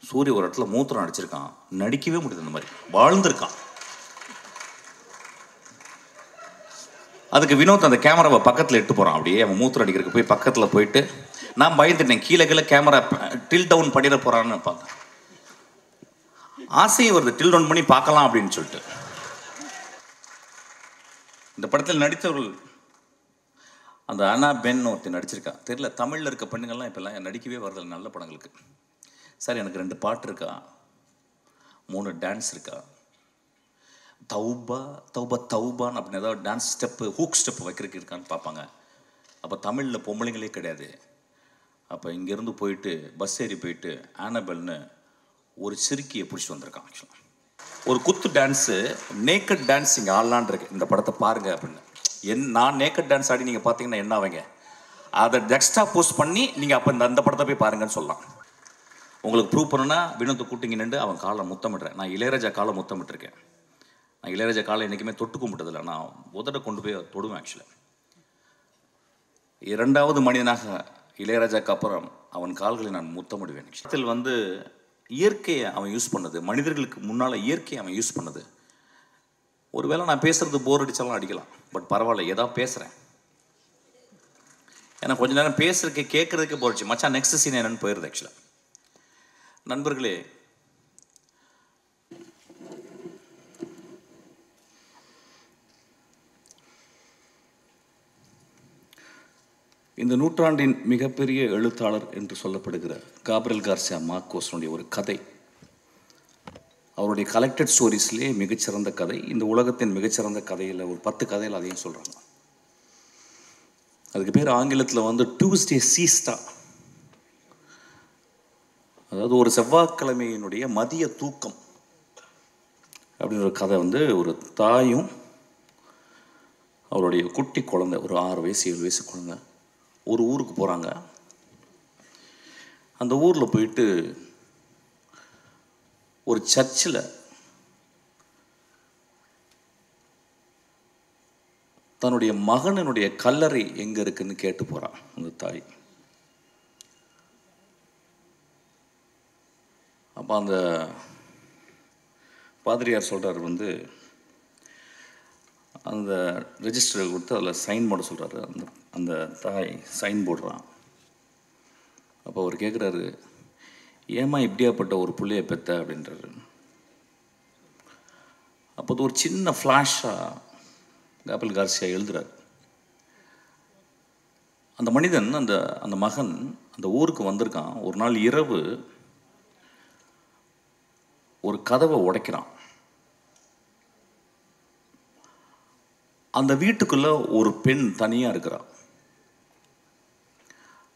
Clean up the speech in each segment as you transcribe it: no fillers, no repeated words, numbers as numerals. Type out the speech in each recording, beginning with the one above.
சூரிய ஒரு இடத்துல மூத்திரம் அடிச்சிருக்கான், நடிக்கவே முடியுது. அந்த மாதிரி வாழ்ந்திருக்கான். அதுக்கு வினோத் அந்த கேமராவை பக்கத்தில் எட்டு போகிறான். அப்படியே அவன் மூத்திரம் அடிக்கிறதுக்கு போய் பக்கத்தில் போயிட்டு நான் பயந்துட்டேன், கீழே கீழே கேமரா டில் டவுன் பண்ணிட போகிறான்னு பார்த்தேன். ஆசையும் வருது டில் டவுன் பண்ணி பார்க்கலாம் அப்படின்னு சொல்லிட்டு. இந்த படத்தில் நடித்தவர்கள் அந்த அனா பென் ஒருத்தர் நடிச்சிருக்கா. தெரியல, தமிழில் இருக்க பெண்ணுங்கள்லாம் இப்போல்லாம் நடிக்கவே வரதில்லை நல்ல படங்களுக்கு. சார் எனக்கு 2 பாட்டு இருக்கா, 3 டான்ஸ் இருக்கா, தௌபா தௌபா தௌபான்னு அப்படின்னு ஏதாவது டான்ஸ் ஸ்டெப்பு ஹூக் ஸ்டெப்பு வைக்கிறதுக்கு இருக்கான்னு பார்ப்பாங்க. அப்போ தமிழில் பொம்பளைங்களே கிடையாது. அப்போ இங்கேருந்து போயிட்டு பஸ் ஏறி போயிட்டு ஆனபெல்னு ஒரு சிறுக்கியை பிடிச்சிட்டு வந்திருக்கான். ஆக்சுவலாக ஒரு குத்து டான்ஸு, நேக்கட் டான்ஸ் இங்கே ஆடலான் இருக்கு, இந்த படத்தை பாருங்க அப்படின்னு. நான் நேக்கட் டான்ஸ் ஆடி நீங்கள் பார்த்தீங்கன்னா என்ன ஆவீங்க, அதை எக்ஸ்ட்ரா போஸ்ட் பண்ணி நீங்கள் அப்போ அந்த படத்தை போய் பாருங்கன்னு சொல்லலாம். உங்களுக்கு ப்ரூவ் பண்ணுன்னா வினோத்தை கூட்டிங்க நின்று அவன் காலை முத்தமிடுறேன். நான் இளையராஜா காலை முத்தமிட்டிருக்கேன். நான் இளையராஜா காலை என்றைக்குமே தொட்டு கும்பிட்டதில்லை, நான் உதட கொண்டு போய் தொடுவேன். ஆக்சுவலாக 2வது மனிதனாக இளையராஜாக்கு அப்புறம் அவன் கால்களை நான் முத்தமிடுவேன். இதில் வந்து இயற்கையை அவன் யூஸ் பண்ணது, மனிதர்களுக்கு முன்னால் இயற்கையை அவன் யூஸ் பண்ணது. ஒருவேளை நான் பேசுகிறது போர் அடித்தாலும் அடிக்கலாம், பட் பரவாயில்ல, ஏதாவது பேசுகிறேன். ஏன்னா கொஞ்ச நேரம் பேசுறதுக்கு கேட்குறதுக்கு போயிடுச்சு. மச்சான் நெக்ஸ்ட் சீன் என்னன்னு போயிடுது. ஆக்சுவலாக நண்பர்களே, இந்த நூற்றாண்டின் மிகப்பெரிய எழுத்தாளர் என்று சொல்லப்படுகிற காப்ரியல் கார்சியா மார்கோஸனுடைய ஒரு கதை, அவருடைய கலெக்டட் ஸ்டோரிஸ்லேயே மிகச்சிறந்த கதை. இந்த உலகத்தின் மிகச்சிறந்த கதையில் ஒரு 10 கதையில் அதையும் சொல்கிறாங்க. அதுக்கு பேர் ஆங்கிலத்தில் வந்து டியூஸ்டே சீஸ்டா, அதாவது ஒரு செவ்வாய்க்கிழமையினுடைய மதிய தூக்கம் அப்படின்ற ஒரு கதை. வந்து ஒரு தாயும் அவருடைய குட்டி குழந்தை, ஒரு 6 வயசு 7 வயசு குழந்தை ஒரு ஊருக்கு போகிறாங்க. அந்த ஊரில் போயிட்டு ஒரு சர்ச்சில் தன்னுடைய மகனுடைய கல்லறை எங்கே இருக்குன்னு கேட்டு போகிறான் அந்த தாய். அப்போ அந்த பாதிரியார் சொல்கிறார், வந்து அந்த ரெஜிஸ்டரை கொடுத்து அதில் சைன் போட சொல்கிறாரு. அந்த தாய் சைன் போடுறான். அப்போ அவர் கேட்குறாரு, ஏமா இப்படியாப்பட்ட ஒரு பிள்ளையை பெற்ற அப்படின்றாரு. அப்போ ஒரு சின்ன ஃப்ளாஷாக காப்ரியல் கார்சியா எழுதுறார். அந்த மனிதன், அந்த மகன் அந்த ஊருக்கு வந்திருக்கான். ஒரு நாள் இரவு ஒரு கதவை உடைக்கிறான். அந்த வீட்டுக்குள்ளே ஒரு பெண் தனியாக இருக்கிறாள்.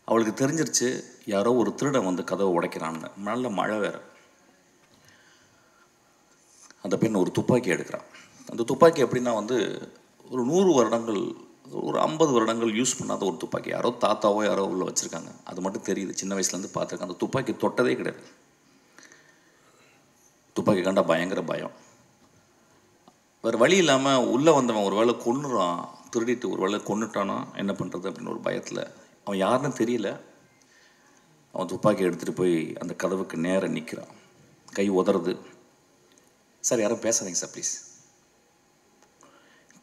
அவளுக்கு தெரிஞ்சிருச்சு யாரோ ஒரு திருடன் வந்து கதவை உடைக்கிறான்னு. நல்ல மழை வேறு. அந்த பெண் ஒரு துப்பாக்கி எடுக்கிறான். அந்த துப்பாக்கி எப்படின்னா வந்து ஒரு 100 வருடங்கள், ஒரு 50 வருடங்கள் யூஸ் பண்ணாத ஒரு துப்பாக்கி. யாரோ தாத்தாவோ யாரோ உள்ளே வச்சுருக்காங்க, அது மட்டும் தெரியுது. சின்ன வயசுலேருந்து பார்த்துருக்கேன். அந்த துப்பாக்கி தொட்டதே கிடையாது. துப்பாக்கி கண்டா பயங்கர பயம். வேறு வழி இல்லாமல் உள்ளே வந்தவன் ஒரு வேளை கொன்னுறான், திருடிட்டு ஒரு வேளை கொன்னுட்டானா என்ன பண்ணுறது அப்படின்னு ஒரு பயத்தில், அவன் யாருன்னு தெரியல, அவன் துப்பாக்கி எடுத்துகிட்டு போய் அந்த கதவுக்கு நேராக நிற்கிறான். கை உதறது. சார் யாரும் பேசாதீங்க சார் ப்ளீஸ்.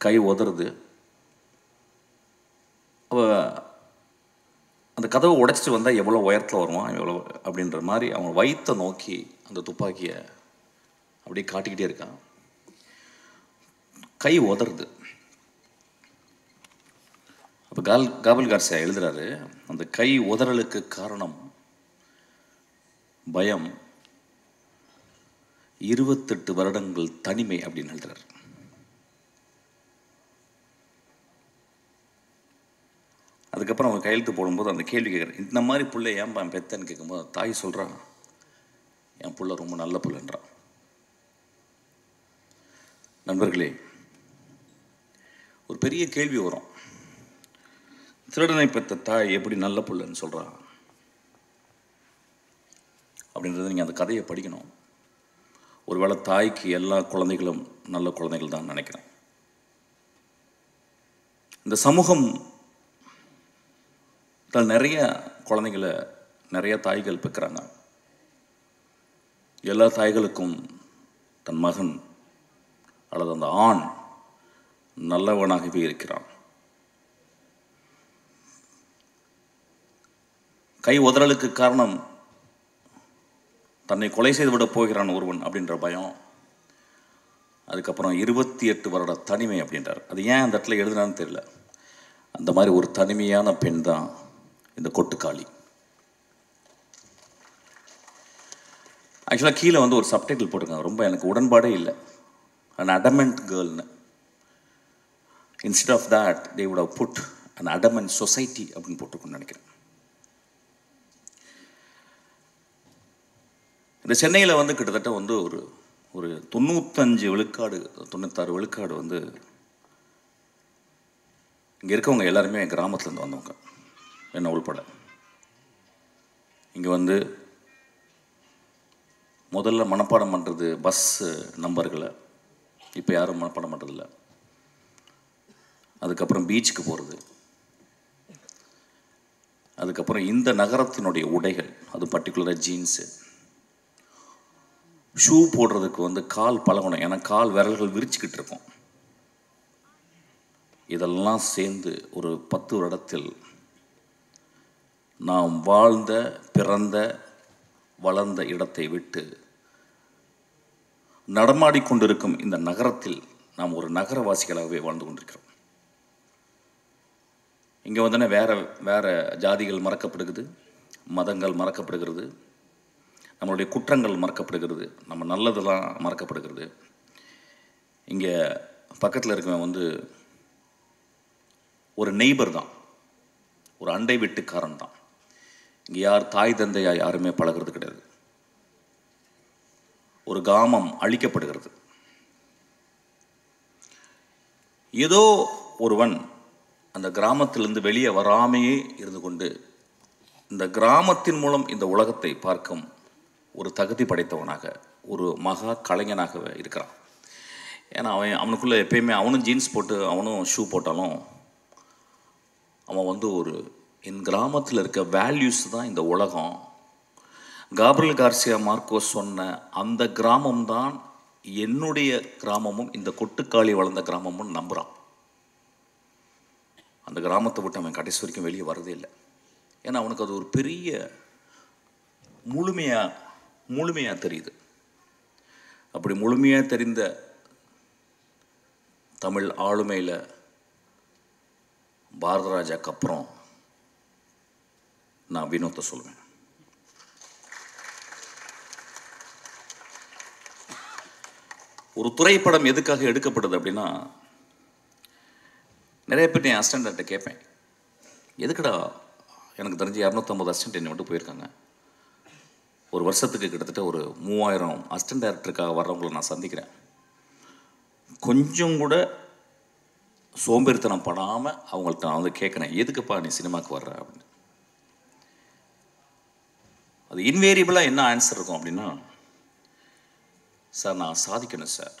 கை உதறது. அவள் அந்த கதவை உடைச்சிட்டு வந்தால் எவ்வளோ உயரத்தில் வருவான் எவ்வளோ அப்படின்ற மாதிரி அவன் வயிற்றை நோக்கி அந்த துப்பாக்கியை அப்படியே காட்டிக்கிட்டே இருக்கான். கை உதறது. அப்போ காப்ரியல் கார்சியா எழுதுறாரு, அந்த கை உதறலுக்கு காரணம் பயம், 28 வருடங்கள் தனிமை அப்படின்னு எழுதுறாரு. அதுக்கப்புறம் அவன் கையெழுத்து போடும்போது அந்த கேள்வி கேட்குறேன், இந்த மாதிரி பிள்ளை ஏன்பா பெத்தன்னு கேட்கும்போது தாய் சொல்கிறான், என் பிள்ளை ரொம்ப நல்ல பிள்ளைன்றான். நண்பர்களே, ஒரு பெரிய கேள்வி வரும், திருடனை பெற்ற தாய் எப்படி நல்ல பிள்ளைன்னு சொல்கிறான் அப்படின்றது நீங்கள் அந்த கதையை படிக்கணும். ஒருவேளை தாய்க்கு எல்லா குழந்தைகளும் நல்ல குழந்தைகள் தான் நினைக்கிறேன். இந்த சமூகம் நிறைய குழந்தைகளை நிறைய தாய்கள் பெற்கிறாங்க. எல்லா தாய்களுக்கும் தன் மகன் அல்லது அந்த ஆண் நல்லவனாகவே இருக்கிறான். கை உதறலுக்கு காரணம் தன்னை கொலை செய்து விட போகிறான் ஒருவன் அப்படின்ற பயம். அதுக்கப்புறம் 28 வருட தனிமை அப்படின்றார். அது ஏன் அந்த இடத்துல எழுதுனான்னு தெரியல. அந்த மாதிரி ஒரு தனிமையான பெண் தான் இந்த கொட்டுக்காளி. ஆக்சுவலாக கீழே வந்து ஒரு சப்டைட்டில் போட்டிருக்காங்க, ரொம்ப எனக்கு உடன்பாடே இல்லை. an adamant girlனு. instead of that they would have put an adamant society அப்படின்னு போட்டிருக்குன்னு நினைக்கிறேன். இந்த சென்னையில் வந்து கிட்டத்தட்ட வந்து ஒரு 95 விழுக்காடு 96 விழுக்காடு வந்து இங்கே இருக்கவங்க எல்லாருமே கிராமத்துலேருந்து வந்தவங்க, என்ன உள்பட. இங்கே வந்து முதல்ல மனப்பாடம் பண்ணுறது பஸ்ஸு நம்பர்களை, இப்போ யாரும் மனப்பாடம் பண்ணுறதில்ல. அதுக்கப்புறம் பீச்சுக்கு போகிறது, அதுக்கப்புறம் இந்த நகரத்தினுடைய உடைகள், அது பர்டிகுலராக ஜீன்ஸு, ஷூ போடுறதுக்கு வந்து கால் பழகணும், ஏன்னா கால் விரல்கள் விரிச்சுக்கிட்டு இருக்கும். இதெல்லாம் சேர்ந்து ஒரு 10 வருடத்தில் நாம் வாழ்ந்த பிறந்த வளர்ந்த இடத்தை விட்டு நடமாடிக்கொண்டிருக்கும் இந்த நகரத்தில் நாம் ஒரு நகரவாசிகளாகவே வாழ்ந்து கொண்டிருக்கிறோம். இங்கே வந்தோடனே வேறு ஜாதிகள் மறக்கப்படுகிறது, மதங்கள் மறக்கப்படுகிறது, நம்மளுடைய குற்றங்கள் மறக்கப்படுகிறது, நம்ம நல்லதெல்லாம் மறக்கப்படுகிறது. இங்கே பக்கத்தில் இருக்கவன் வந்து ஒரு நெய்பர் தான், ஒரு அண்டை வீட்டுக்காரன் தான். இங்கே யார் தாய் தந்தையா யாருமே பழகிறது கிடையாது. ஒரு கிராமம் அழிக்கப்படுகிறது. ஏதோ ஒருவன் அந்த கிராமத்திலிருந்து வெளியே வராமையே இருந்து கொண்டு இந்த கிராமத்தின் மூலம் இந்த உலகத்தை பார்க்கும் ஒரு தகுதி படைத்தவனாக, ஒரு மகா கலைஞனாகவே இருக்கிறான். ஏன்னா அவனுக்குள்ளே எப்பயுமே அவனும் ஜீன்ஸ் போட்டு அவனும் ஷூ போட்டாலும் அவன் வந்து என் கிராமத்தில் இருக்க வேல்யூஸ் தான் இந்த உலகம். காப்ரியல் கார்சியா மார்க்கோஸ் சொன்ன அந்த கிராமம்தான் என்னுடைய கிராமமும் இந்த கொட்டுக்காளி வளர்ந்த கிராமமும் நம்புகிறான். அந்த கிராமத்தை விட்டு அவன் கடைசி வரைக்கும் வெளியே வரதே இல்லை. ஏன்னா அவனுக்கு அது ஒரு பெரிய முழுமையாக தெரியுது. அப்படி முழுமையாக தெரிந்த தமிழ் ஆளுமையில் பாரதராஜாக்கு அப்புறம் நான் வினோத்தை சொல்வேன். ஒரு திரைப்படம் எதுக்காக எடுக்கப்படுது அப்படின்னா, நிறைய பேர் என் அசிஸ்டண்ட்டை கேட்பேன், எதுக்குடா, எனக்கு தெரிஞ்சு 250 அசிஸ்டண்ட் என்னை விட்டு போயிருக்காங்க. ஒரு வருஷத்துக்கு கிட்டத்தட்ட ஒரு 3000 அசிஸ்டன்ட் டைரக்டருக்காக வர்றவங்களை நான் சந்திக்கிறேன். கொஞ்சம் கூட சோம்பேறித்தனம் படாமல் அவங்கள்ட்ட நான் வந்து கேட்குறேன், எதுக்குப்பா நீ சினிமாவுக்கு வர்ற அப்படின்னு. அது இன்வேரியபிளாக என்ன ஆன்சர் இருக்கும் அப்படின்னா, சார் நான் சாதிக்கணும் சார்,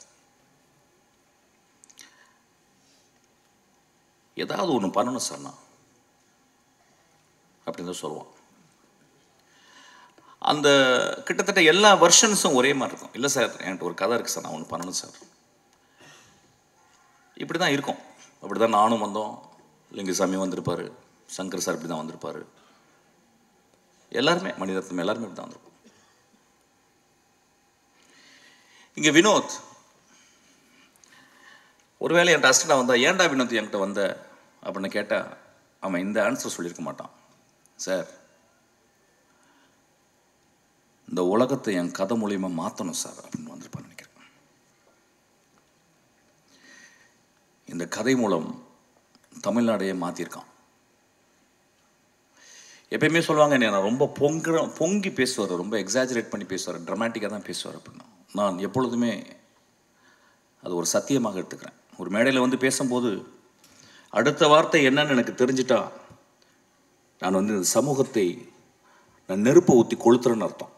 ஏதாவது ஒன்று பண்ணணும் சார் நான் அப்படின்னு தான் சொல்லுவான். அந்த கிட்டத்தட்ட எல்லா வெர்ஷன்ஸும் ஒரே மாதிரி இருக்கும். இல்லை சார் என்கிட்ட ஒரு கதை இருக்குது சார், நான் ஒன்று பண்ணணும் சார். இப்படி தான் இருக்கும். அப்படி தான் நானும் வந்தோம், லிங்குசாமி வந்திருப்பார், சங்கர் சார் இப்படி தான் வந்திருப்பார், எல்லாருமே மணிரத்னம் எல்லாருமே இப்படி தான் வந்திருப்போம். இங்கே வினோத் ஒருவேளை என்கிட்ட அசிஸ்டண்டாக வந்தால், ஏன்டா வினோத் என்கிட்ட வந்த அப்படின்னு கேட்டால் அவன் இந்த ஆன்சர் சொல்லியிருக்க மாட்டான். சார் இந்த உலகத்தை என் கதை மூலியமாக மாற்றணும் சார் அப்படின்னு வந்திருப்பான்னு நினைக்கிறேன். இந்த கதை மூலம் தமிழ்நாடையே மாற்றிருக்கான். எப்பயுமே சொல்லுவாங்க, நான் ரொம்ப பொங்கி பேசுவார், ரொம்ப எக்ஸாஜரேட் பண்ணி பேசுவார், ட்ராமாட்டிக்காக தான் பேசுவார் அப்படின்னா. நான் எப்பொழுதுமே அது ஒரு சத்தியமாக எடுத்துக்கிறேன். ஒரு மேடையில் வந்து பேசும்போது அடுத்த வார்த்தை என்னன்னு எனக்கு தெரிஞ்சிட்டா நான் வந்து இந்த சமூகத்தை நான் நெருப்பை ஊற்றி கொளுத்துறேன்னு அர்த்தம்.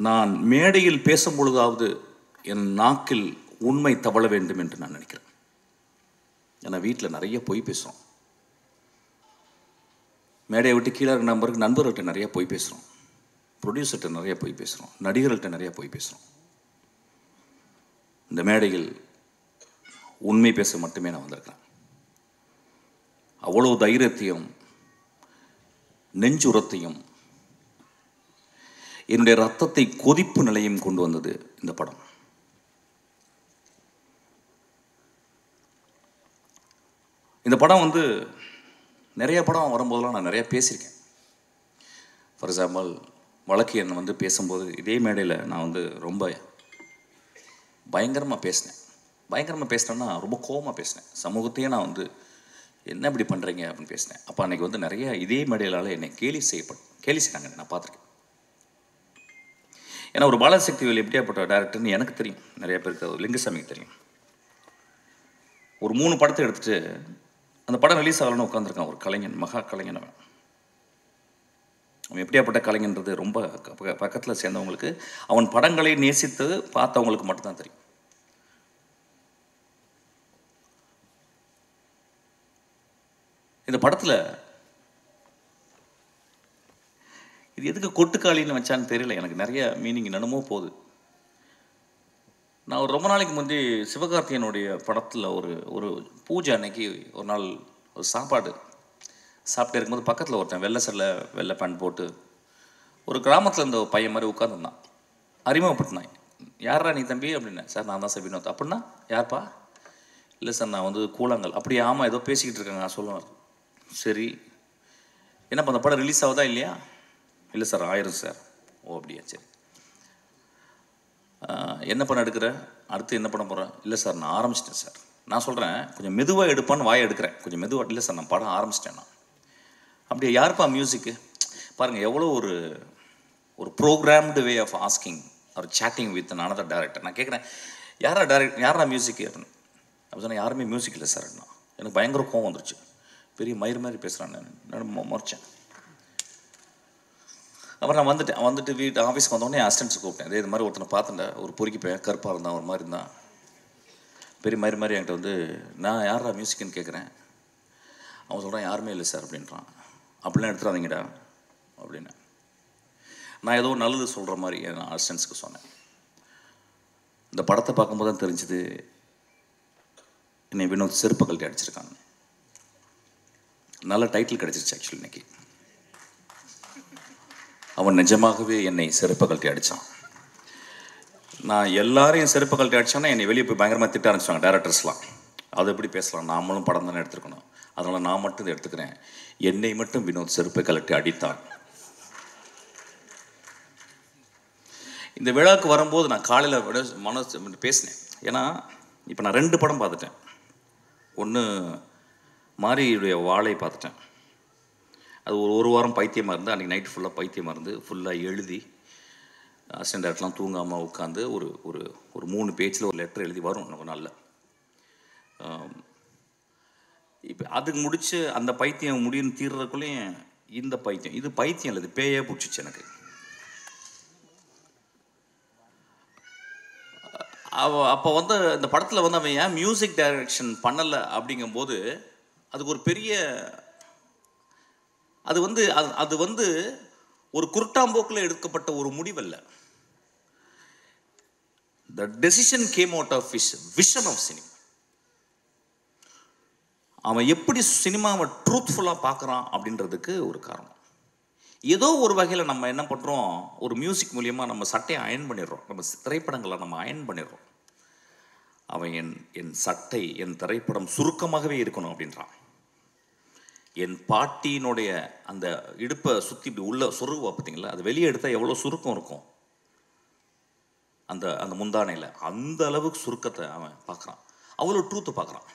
நான் மேடையில் பேசும் பொழுதாவது என் நாக்கில் உண்மை தவழ வேண்டும் என்று நான் நினைக்கிறேன். ஏன்னா வீட்டில் நிறைய பொய் பேசுகிறோம், மேடையை விட்டு கீழே இருக்க நண்பர்கள்ட்ட நிறைய பொய் பேசுகிறோம். ப்ரொடியூசர்கிட்ட நிறைய போய் பேசுகிறோம், நடிகர்கள்ட்ட நிறைய போய் பேசுகிறோம். இந்த மேடையில் உண்மை பேச மட்டுமே நான் வந்திருக்கிறேன். அவ்வளோ தைரியத்தையும் நெஞ்சுரத்தையும் என்னுடைய ரத்தத்தை கொதிப்பு நிலையும் கொண்டு வந்தது இந்த படம். இந்த படம் வந்து நிறைய படம் வரும்போதெல்லாம் நான் நிறைய பேசியிருக்கேன். ஃபார் எக்ஸாம்பிள் வழக்கு எண்ணை வந்து பேசும்போது இதே மேடையில் நான் வந்து ரொம்ப பயங்கரமாக பேசினேன். பயங்கரமாக பேசினேன்னா ரொம்ப கோபமாக பேசினேன். சமூகத்தையே நான் வந்து என்ன இப்படி பண்ணுறீங்க அப்படின்னு பேசினேன். அப்போ அன்றைக்கி வந்து நிறைய இதே மேடையிலால் என்னை கேலி செய்கிறாங்க, நான் பார்த்துருக்கேன். ஏன்னா ஒரு பாலசக்திவேல் எப்படியாப்பட்ட டேரக்டர்னு எனக்கு தெரியும், நிறைய பேருக்கு லிங்குசாமிக்கு தெரியும். ஒரு 3 படத்தை எடுத்துகிட்டு அந்த படம் ரிலீஸ் ஆகலன்னு உட்காந்துருக்கான் ஒரு கலைஞன், மகா கலைஞன். அவன் எப்படியாப்பட்ட கலைஞன்றது ரொம்ப பக்கத்தில் சேர்ந்தவங்களுக்கு, அவன் படங்களை நேசித்து பார்த்தவங்களுக்கு மட்டும்தான் தெரியும். இந்த படத்தில் இது எதுக்கு கொட்டுக்காளின்னு வச்சான்னு தெரியல, எனக்கு நிறைய மீனிங் என்னமோ போகுது. நான் ஒரு ரொம்ப நாளைக்கு முந்தி சிவகார்த்தியனுடைய படத்தில் ஒரு பூஜை அன்னைக்கு ஒரு நாள் ஒரு சாப்பாடு சாப்பிட்டே இருக்கும்போது பக்கத்தில் ஒருத்தன் வெள்ளை சட்டை வெள்ளை பேண்ட் போட்டு ஒரு கிராமத்தில் இருந்த ஒரு பையன் மாதிரி உட்காந்துருந்தான். அறிமுகப்படுத்தினான். யாரா நீ தம்பி அப்படின்னேன். சார் நான் தான் சார் வினோத். அப்படின்னா யார்ப்பா? இல்லை சார் நான் வந்து கூழாங்கல். அப்படியே ஆமாம் ஏதோ பேசிக்கிட்டு இருக்காங்க நான் சொல்லுவார். சரி என்னப்பா அந்த படம் ரிலீஸ் ஆகுதா இல்லையா? இல்லை சார் ஆயிரும் சார். ஓ அப்படியா, சரி. என்ன படம் எடுக்கிற, அடுத்து என்ன பண்ண போகிறேன்? இல்லை சார் நான் ஆரம்பிச்சிட்டேன் சார். நான் சொல்கிறேன் கொஞ்சம் மெதுவாக எடுப்பான்னு வாயை எடுக்கிறேன், கொஞ்சம் மெதுவாக. இல்லை சார் நான் படம் ஆரம்பிச்சிட்டேன். நான் அப்படியே யாருப்பா மியூசிக்கு? பாருங்கள் எவ்வளோ ஒரு ப்ரோக்ராம்டு வே ஆஃப் ஆஸ்கிங் ஒரு சேட்டிங் வித் another டேரக்டர். நான் கேட்குறேன் யாரா மியூசிக்கு அப்படின்னு. அப்படி சொன்னால் யாருமே மியூசிக் இல்லை சார். எனக்கு பயங்கர கோவம் வந்துருச்சு. பெரிய மயிர் மாதிரி பேசுகிறான். நான் முறைச்சேன். அப்புறம் நான் வந்துட்டு வீட்டு ஆஃபீஸ்க்கு வந்தோடனே அசிஸ்டன்ட்ஸ் கூப்பிட்டேன். இது மாதிரி ஒருத்தனை பார்த்துட்டேன், ஒரு பொறுக்கி பையன், கருப்பாக இருந்தான், ஒரு மாதிரி இருந்தான், பெரிய மாதிரி என்கிட்ட வந்து நான் யாரா மியூசிக்குன்னு கேட்குறேன். அவன் சொல்கிறான் யாருமே இல்லை சார் அப்படின்றான். அப்படிலாம் எடுத்துடாதீங்கடா அப்படின்னு நான் ஏதோ நல்லது சொல்கிற மாதிரி என் அசிஸ்டன்ட்ஸ்க்கு சொன்னேன். இந்த படத்தை பார்க்கும்போது தான் தெரிஞ்சுது என்னை வினோத் செருப்பு கழட்டி அடிச்சிருக்காங்க. நல்ல டைட்டில் கிடச்சிருச்சு ஆக்சுவலி இன்னைக்கு. அவன் நிஜமாகவே என்னை செருப்பு கழட்டி அடித்தான். நான் எல்லாரையும் செருப்பு கழட்டி அடித்தான்னா என்னை வெளியே போய் பயங்கரமாக திட்ட ஆரம்பிச்சாங்க டேரக்டர்ஸ்லாம். அது எப்படி பேசலாம், நாமளும் படம் தானே எடுத்துருக்கணும், அதனால் நான் மட்டும் இதை எடுத்துக்கிறேன். என்னை மட்டும் வினோத் செருப்பை கழட்டி அடித்தான். இந்த விழாவுக்கு வரும்போது நான் காலையில் பேசினேன். ஏன்னா இப்போ நான் 2 படம் பார்த்துட்டேன். ஒன்று மாரியுடைய வாழை பார்த்துட்டேன். அது ஒரு வாரம் பைத்தியமாக இருந்து, அன்றைக்கி நைட்டு ஃபுல்லாக பைத்தியமாக இருந்து ஃபுல்லாக எழுதி அசிஸ்டன்ட் டேரக்டர்லாம் தூங்காமல் உட்காந்து ஒரு 3 பேஜில் ஒரு லெட்டர் எழுதி வரும் நம்ம நாளில். இப்போ அதுக்கு முடித்து அந்த பைத்தியம் முடியும்னு தீர்றதுக்குள்ளேயும் இந்த பைத்தியம், இது பைத்தியம் இல்லை, இது பேயே பிடிச்சிச்சு எனக்கு. அப்போ வந்து இந்த படத்தில் வந்து அவன் ஏன் மியூசிக் டைரக்ஷன் பண்ணலை அப்படிங்கும்போது அதுக்கு ஒரு பெரிய அது வந்து ஒரு குருட்டாம்போக்கில் எடுக்கப்பட்ட ஒரு முடிவல்ல. The decision came out of his vision of cinema. அவன் எப்படி சினிமாவை ட்ரூத்ஃபுல்லாக பார்க்குறான் அப்படின்றதுக்கு ஒரு காரணம். ஏதோ ஒரு வகையில் நம்ம என்ன பண்ணுறோம், ஒரு மியூசிக் மூலியமாக நம்ம சட்டையை அயன் பண்ணிடுறோம், நம்ம திரைப்படங்களை நம்ம அயன் பண்ணிடுறோம். அவன் என் சட்டை என் திரைப்படம் சுருக்கமாகவே இருக்கணும் அப்படின்றான். என் பாட்டியினுடைய அந்த இடுப்பை சுற்றி இப்படி உள்ள சொருவா பார்த்தீங்களா, அது வெளியே எடுத்தால் எவ்வளோ சுருக்கம் இருக்கும் அந்த முந்தானையில், அந்த அளவுக்கு சுருக்கத்தை அவன் பார்க்குறான், அவ்வளோ ட்ரூத்தை பார்க்குறான்.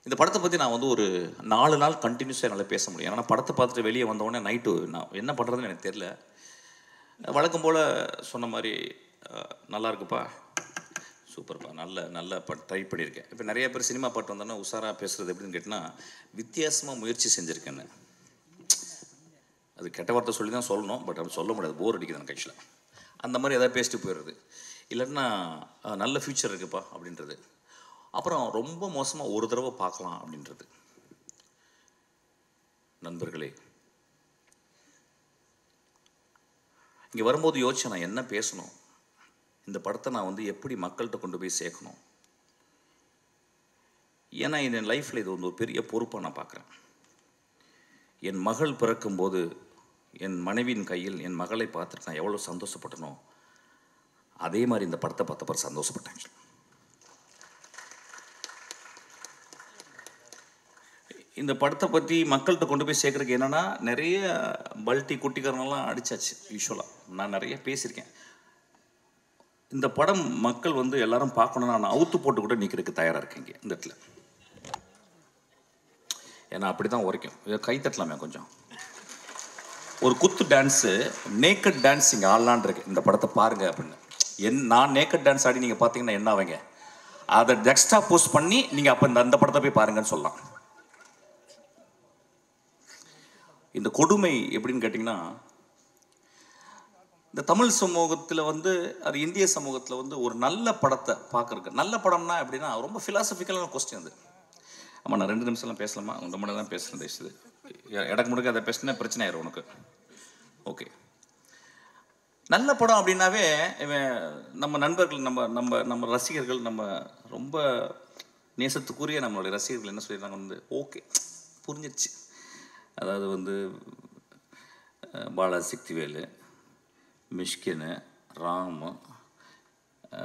இந்த படத்தை பற்றி நான் வந்து ஒரு 4 நாள் கண்டினியூஸாக என்னால் பேச முடியும். ஏன்னா படத்தை பார்த்துட்டு வெளியே வந்தோடனே நைட்டு நான் என்ன பண்ணுறதுன்னு எனக்கு தெரியல. வழக்கம் போல் சொன்ன மாதிரி நல்லா இருக்குப்பா, சூப்பர்ப்பா, நல்ல ட்ரை பண்ணியிருக்கேன். இப்போ நிறைய பேர் சினிமா பாட்டு வந்தோன்னா உஷாராக பேசுகிறது எப்படின்னு கேட்டால் வித்தியாசமாக முயற்சி செஞ்சுருக்கேன்னு. அது கெட்ட வார்த்தை சொல்லி தான் சொல்லணும், பட் அப்படி சொல்ல முடியாது, போர் அடிக்குது எனக்கு ஆக்சுவலாக. அந்த மாதிரி எதாவது பேசிட்டு போயிடுறது, இல்லைன்னா நல்ல ஃப்யூச்சர் இருக்குப்பா அப்படின்றது, அப்புறம் ரொம்ப மோசமாக ஒரு தடவை பார்க்கலாம் அப்படின்றது. நண்பர்களே, இங்கே வரும்போது யோசிச்சேன், நான் என்ன பேசணும், இந்த படத்தை நான் வந்து எப்படி மக்கள்கிட்ட கொண்டு போய் சேர்க்கணும். ஏன்னா என் லைஃப்பில் இது ஒரு பெரிய பொறுப்பாக நான் பார்க்குறேன். என் மகள் பிறக்கும்போது என் மனைவியின் கையில் என் மகளை பார்த்துட்டு நான் எவ்வளோ சந்தோஷப்பட்டனோ அதே மாதிரி இந்த படத்தை பார்த்தப்ப சந்தோஷப்பட்டேன். இந்த படத்தை பற்றி மக்கள்கிட்ட கொண்டு போய் சேர்க்குறதுக்கு என்னென்னா, நிறைய பல்ட்டி குட்டிக்காரனெல்லாம் அடித்தாச்சு. யூஸ்வலாக நான் நிறைய பேசியிருக்கேன். இந்த படம் மக்கள் வந்து எல்லாரும் பார்க்கணுன்னா நான் அவுத்து போட்டு கூட நிற்கிறதுக்கு தயாராக இருக்கேங்க இந்த இடத்துல. ஏன்னா அப்படி தான் உரைக்கும். கை தட்டலாமே கொஞ்சம். ஒரு குத்து டான்ஸு, நேக்கட் டான்ஸ் இங்கே ஆடலான் இருக்கு. இந்த படத்தை பாருங்க அப்படின்னு. நான் நேக்கட் டான்ஸ் ஆடி நீங்கள் பார்த்தீங்கன்னா என்ன ஆவீங்க, அதை எக்ஸ்ட்ரா போஸ்ட் பண்ணி நீங்கள் அப்போ அந்த படத்தை போய் பாருங்கன்னு சொல்லலாம். இந்த கொடுமை எப்படின்னு கேட்டிங்கன்னா, இந்த தமிழ் சமூகத்தில் வந்து அது இந்திய சமூகத்தில் வந்து ஒரு நல்ல படத்தை பார்க்குறக்கு, நல்ல படம்னா எப்படின்னா ரொம்ப ஃபிலாசபிக்கலான கொஸ்டின் அது. ஆமாம், நான் 2 நிமிஷம்லாம் பேசலாமா? 1 மணி தான் பேசுகிறேன். தயவுசெய்து இடக்கு முடுக்க அதை பேசினா பிரச்சனை ஆயிரும் உனக்கு. ஓகே, நல்ல படம் அப்படின்னாவே நம்ம நண்பர்கள், நம்ம நம்ம நம்ம ரசிகர்கள், நம்ம ரொம்ப நேசத்துக்குரிய நம்மளுடைய ரசிகர்கள் என்ன சொல்லிடுறாங்க வந்து, ஓகே புரிஞ்சிருச்சு, அதாவது வந்து பாலாசக்திவேலு, மிஷ்கினு, ராமு,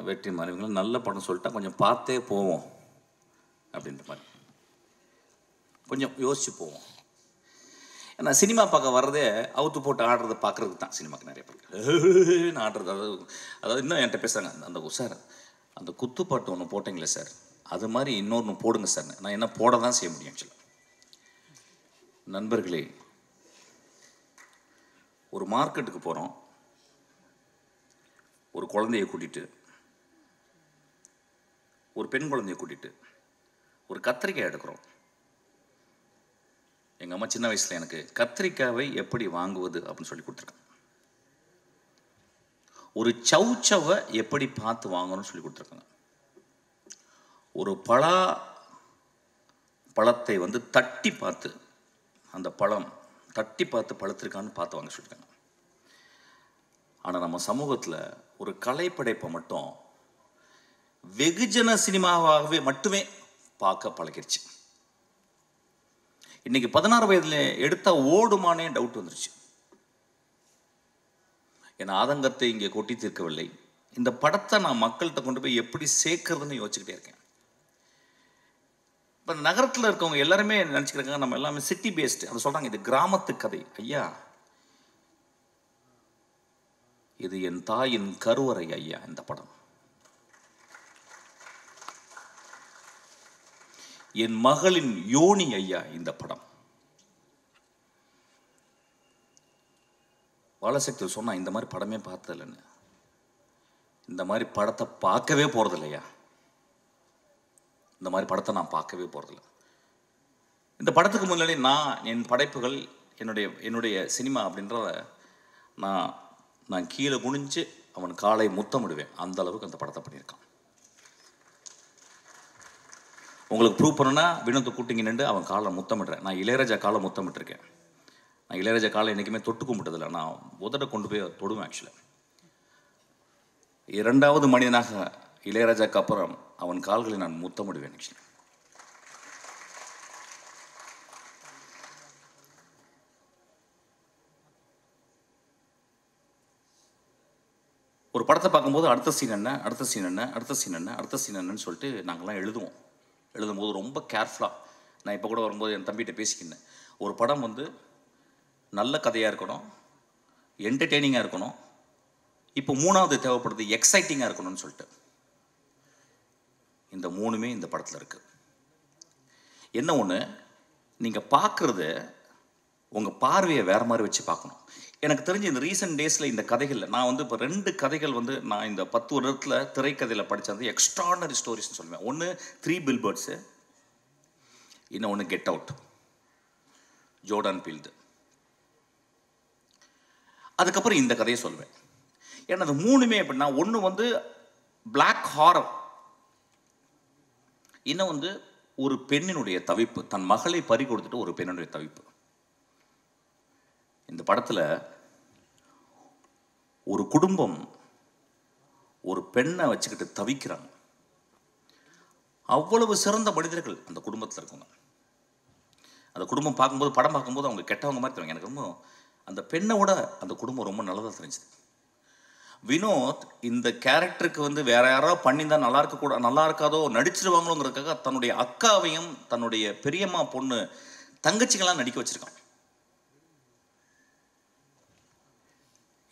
வெற்றிமாறன் இவங்களாம் நல்ல படம் சொல்லிட்டா கொஞ்சம் பார்த்தே போவோம் அப்படின்ற மாதிரி கொஞ்சம் யோசிச்சு போவோம். ஏன்னா சினிமா பார்க்க வர்றதே அவுத்து போட்டு ஆடுறதை பார்க்குறதுக்கு தான். சினிமாவுக்கு நிறைய பேர் ஆடுறது, அதாவது இன்னும் என்கிட்ட பேசுகிறாங்க, அந்த சார் அந்த குத்துப்பாட்டு ஒன்று போட்டிங்களே சார், அது மாதிரி இன்னொன்று போடுங்க சார். நான் என்ன போட தான் செய்ய முடியும். ஆக்சுவலாக நண்பர்களே, ஒரு மார்க்கெட்டுக்கு போகிறோம், ஒரு குழந்தையை கூட்டிகிட்டு, ஒரு பெண் குழந்தையை கூட்டிகிட்டு ஒரு கத்திரிக்காய் எடுக்கிறோம். எங்கள் அம்மா சின்ன வயசில் எனக்கு கத்திரிக்காவை எப்படி வாங்குவது அப்படின்னு சொல்லி கொடுத்துருக்காங்க. ஒரு சவுச்சவை எப்படி பார்த்து வாங்கணும்னு சொல்லி கொடுத்துருக்காங்க. ஒரு பழத்தை வந்து தட்டி பார்த்து, அந்த பழம் தட்டி பார்த்து பழுத்திருக்கான்னு பார்த்து வாங்க சொல்லியிருக்காங்க. ஆனால் நம்ம சமூகத்தில் ஒரு கலைப்படைப்பை மட்டும் வெகுஜன சினிமாவாகவே மட்டுமே பார்க்க பழகிருச்சு. இன்னைக்கு 16 வயதில் எடுத்தா ஓடுமானே டவுட் வந்துருச்சு. என் ஆதங்கத்தை இங்கே கொட்டி தீர்க்கவில்லை. இந்த படத்தை நான் மக்கள்கிட்ட கொண்டு போய் எப்படி சேர்க்கறதுன்னு யோசிச்சுக்கிட்டே இருக்கேன். இப்போ நகரத்தில் இருக்கவங்க எல்லாருமே நினச்சிக்கிறாங்க நம்ம எல்லாமே சிட்டி பேஸ்டு. அதை சொல்கிறாங்க இது கிராமத்து கதை. ஐயா, இது என் தாயின் கருவறை ஐயா. இந்த படம் என் மகளின் யோனி ஐயா. இந்த படம் பாலசக்தி சொன்னா இந்த மாதிரி படமே பார்த்ததில்லைன்னு. இந்த மாதிரி படத்தை பார்க்கவே போறதில்லையா. இந்த மாதிரி படத்தை நான் பார்க்கவே போறதில்லை. இந்த படத்துக்கு முன்னாடி நான் என் படைப்புகள், என்னுடைய சினிமா அப்படின்றத நான் கீழே குனிஞ்சு அவன் காலை முத்தமிடுவேன். அந்த அளவுக்கு அந்த படத்தை பண்ணியிருக்கான். உங்களுக்கு ப்ரூவ் பண்ணணும்னா வினோத்தை கூட்டிங்க நின்று அவன் காலை முத்தமிடுறேன். நான் இளையராஜா காலை முத்தமிட்டிருக்கேன். நான் இளையராஜா காலை என்றைக்குமே தொட்டு கும்பிட்டதில்லை. நான் உதட்ட கொண்டு போய் தொடுவேன். ஆக்சுவலாக 2வது மனிதனாக இளையராஜாக்கு அப்புறம் அவன் கால்களை நான் முத்தமிடுவேன். ஆக்சுவலி ஒரு படத்தை பார்க்கும்போது அடுத்த சீன் என்ன, அடுத்த சீன் என்ன, அடுத்த சீன் என்ன, அடுத்த சீன் என்னன்னு சொல்லிட்டு நாங்கள்லாம் எழுதும்போது ரொம்ப கேர்ஃபுல்லாக. நான் இப்போ கூட வரும்போது என் தம்பிகிட்ட பேசிக்கினேன். ஒரு படம் வந்து நல்ல கதையாக இருக்கணும், என்டர்டெய்னிங்காக இருக்கணும், இப்போ 3வது தேவைப்படுது எக்ஸைட்டிங்காக இருக்கணும்னு சொல்லிட்டு. இந்த 3மே இந்த படத்தில் இருக்குது. என்ன ஒன்று, நீங்கள் பார்க்குறது உங்கள் பார்வையை வேறு மாதிரி வச்சு பார்க்கணும். எனக்கு தெரிஞ்சு இந்த ரீசெண்ட் டேஸில் இந்த கதைகளில் நான் வந்து இப்போ 2 கதைகள் வந்து நான் இந்த 10 வருடத்தில் திரைக்கதையில் படித்தது எக்ஸ்ட்ரானரி ஸ்டோரிஸ்ன்னு சொல்லுவேன். ஒன்று 3 பில்பர்ட்ஸு, இன்னொன்று கெட் அவுட், ஜோர்டான் பீல்டு. அதுக்கப்புறம் இந்த கதையை சொல்லுவேன். ஏன்னா அது 3மே எப்படின்னா, ஒன்று வந்து பிளாக் ஹாரர், இன்னும் வந்து ஒரு பெண்ணினுடைய தவிப்பு, தன் மகளை பறி கொடுத்துட்டு ஒரு பெண்ணினுடைய தவிப்பு. இந்த படத்தில் ஒரு குடும்பம் ஒரு பெண்ணை வச்சுக்கிட்டு தவிக்கிறாங்க. அவ்வளவு சிறந்த மனிதர்கள் அந்த குடும்பத்தில் இருக்கவங்க. அந்த குடும்பம் பார்க்கும்போது, படம் பார்க்கும்போது அவங்க கெட்டவங்க மாதிரி தெரியும். எனக்கு ரொம்ப அந்த பெண்ணை விட அந்த குடும்பம் ரொம்ப நல்லதாக தெரிஞ்சுது. வினோத் இந்த கேரக்டருக்கு வந்து வேற யாராவது பண்ணியிருந்தா நல்லா இருக்காதோ, நடிச்சிருவாங்களோங்கிறதுக்காக தன்னுடைய அக்காவையும் தன்னுடைய பெரியம்மா பொண்ணு தங்கச்சிகளாம் நடிக்க வச்சிருக்கான்.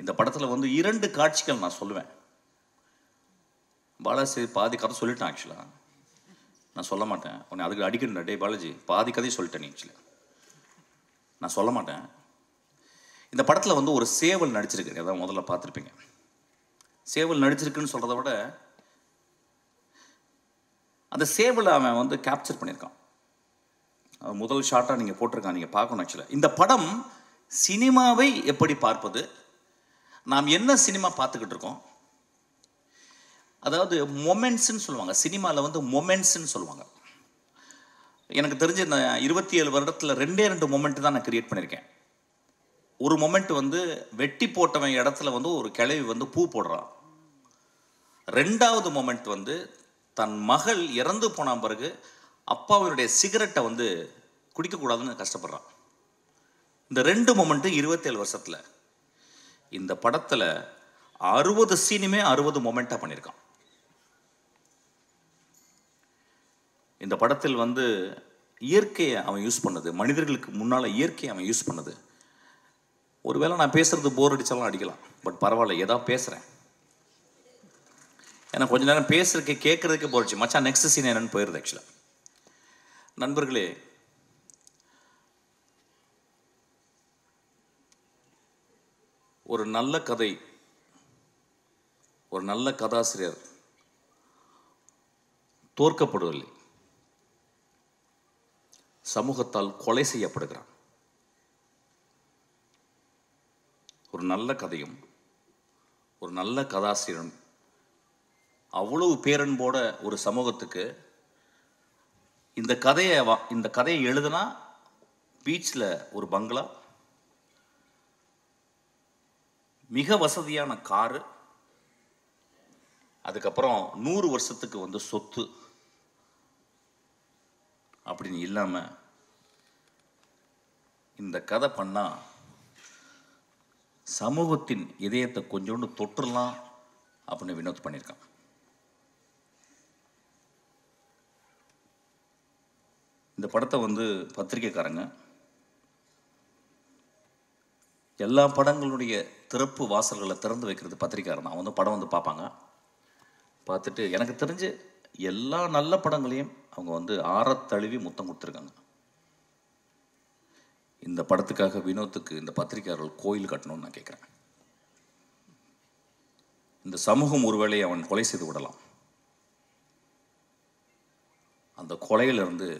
இந்த படத்தில் வந்து 2 காட்சிகள் நான் சொல்லுவேன். பாலாஜி பாதி கதை சொல்லிட்டேன். ஆக்சுவலாக நான் சொல்ல மாட்டேன். உன்னை அதுக்கு அடிக்கணும். டே பாலாஜி, பாதி கதையை சொல்லிட்டேன். நீ ஆக்சுவலாக நான் சொல்ல மாட்டேன். இந்த படத்தில் வந்து ஒரு சேவல் நடிச்சிருக்கு. அதான் முதல்ல பார்த்துருப்பீங்க. சேவல் நடிச்சிருக்குன்னு சொல்கிறத விட அந்த சேவலை அவன் வந்து கேப்சர் பண்ணியிருக்கான். முதல் ஷாட்டாக நீங்கள் போட்டிருக்கான். நீங்கள் பார்க்கணும். ஆக்சுவலாக இந்த படம் சினிமாவை எப்படி பார்ப்பது, நாம் என்ன சினிமா பார்த்துக்கிட்டு இருக்கோம், அதாவது மொமெண்ட்ஸ்ன்னு சொல்லுவாங்க. சினிமாவில் வந்து மொமெண்ட்ஸ்ன்னு சொல்லுவாங்க. எனக்கு தெரிஞ்ச இந்த 27 வருடத்தில் 2 மொமெண்ட் தான் நான் கிரியேட் பண்ணியிருக்கேன். ஒரு மொமெண்ட் வந்து வெட்டி போட்டவன் இடத்துல வந்து ஒரு கிழவி வந்து பூ போடுறான். 2வது மொமெண்ட் வந்து தன் மகள் இறந்து போன பிறகு அப்பாவுடைய சிகரெட்டை வந்து குடிக்கக்கூடாதுன்னு கஷ்டப்படுறான். இந்த 2 மொமெண்ட்டு 27 வருஷத்தில். இந்த படத்தில் 60 சீனுமே 60 மொமெண்ட்டாக பண்ணியிருக்கான். இந்த படத்தில் வந்து இயற்கையை அவன் யூஸ் பண்ணது, மனிதர்களுக்கு முன்னால் இயற்கையை அவன் யூஸ் பண்ணது. ஒருவேளை நான் பேசுறது போர் அடித்தாலும் அடிக்கலாம். பட் பரவாயில்ல, ஏதாவது பேசுகிறேன். ஏன்னா கொஞ்ச நேரம் பேசுறதுக்கு கேட்குறதுக்கே போயிடுச்சு. மச்சான் நெக்ஸ்ட் சீன் என்னன்னு போயிடுது. ஆக்சுவலாக நண்பர்களே, ஒரு நல்ல கதை, ஒரு நல்ல கதாசிரியர் தோற்கப்படுவதில்லை, சமூகத்தால் கொலை செய்யப்படுகிறான். ஒரு நல்ல கதையும் ஒரு நல்ல கதாசிரியரும் அவ்வளவு பேரன்போட ஒரு சமூகத்துக்கு இந்த கதையை எழுதுனா பீச்சில் ஒரு பங்களா, மிக வசதியான காரு, அதுக்கப்புறம் 100 வருஷத்துக்கு வந்து சொத்து அப்படின்னு இல்லாமல் இந்த கதை பண்ணால் சமூகத்தின் இதயத்தை கொஞ்சோண்டு தொற்றுலாம் அப்படின்னு வினோத் பண்ணியிருக்கான். இந்த படத்தை வந்து பத்திரிக்கைக்காரங்க எல்லா படங்களுடைய திறப்பு வாசல்களை திறந்து வைக்கிறது பத்திரிக்கைக்காரன். அவன் வந்து படம் வந்து பார்ப்பாங்க. பார்த்துட்டு எனக்கு தெரிஞ்சு எல்லா நல்ல படங்களையும் அவங்க வந்து ஆறத்தழுவி முத்தம் கொடுத்துருக்காங்க. இந்த படத்துக்காக வினோத்துக்கு இந்த பத்திரிகையாளர்கள் கோயில் கட்டணும்னு நான் கேட்குறேன். இந்த சமூகம் ஒருவேளை அவன் கொலை செய்து விடலாம். அந்த கொலையிலிருந்து